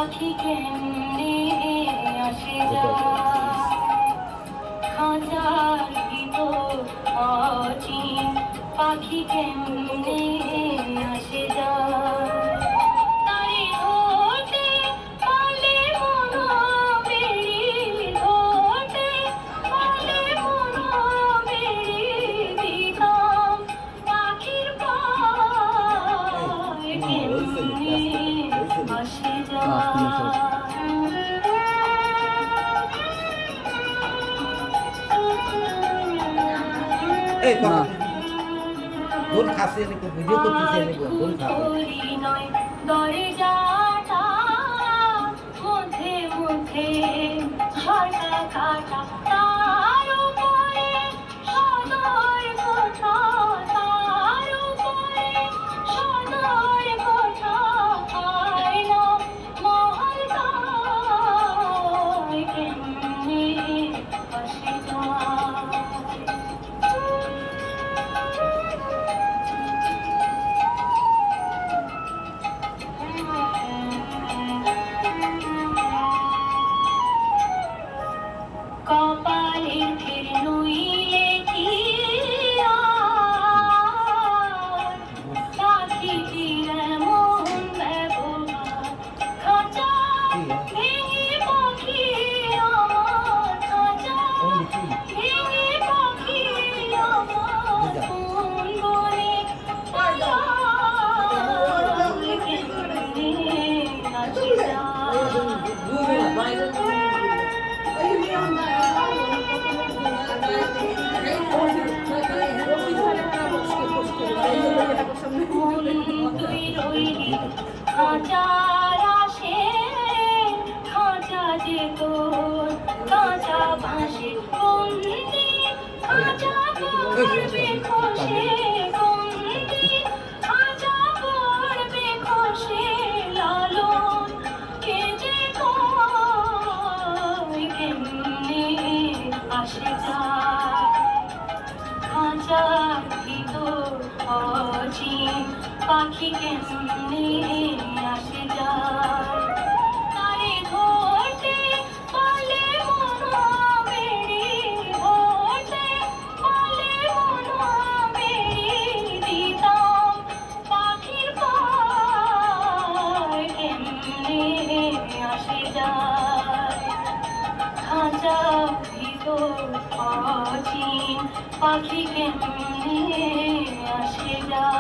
পাখি কেমনে আসে যায় খাঁচার ভিতর অচিন পাখি কেমনে আসে যায় তারে ধরতে পারলে মনো বেড়ি ধরতে পারলে মনো বেড়ি দিতাম পাখির পায় কেমনে আসে যায় এই না দোল খাসি এনে ভিডিও করতেছে এনে দোল খাবে দরজাটা মধ্যে মধ্যে ঝাঁটা কাটা তার উপরে সদর কোঠা তার উপরে সদর কোঠা আয়না মহলটায় কেমনে আসে যায় কপালের ফের নইলে কি পাখিটির এমন ব্যবহার খাঁচা ভেঙে পাখি আমার খাঁচা ভেঙে পাখি আমার কোন বনে পালায় কেমনে আসে যায় খাঁচার আসে খাঁচা যে তোর কাঁচা বাঁশে বন্দি খাঁচা করবে খসে বন্দি খাঁচা করবে খসে লালন কে যে কয় কেমনে আসে যায় খাঁচার ভিতর অচিন পাখি কেমনে আসে যায় তারে ধরতে পারলে মনো বেড়ি ধরতে পারলে মনো বেড়ি দিতাম পাখির পায় কেমনে আসে যায় খাঁচার ভিতর অচিন পাখি কেমনে আসে যায়।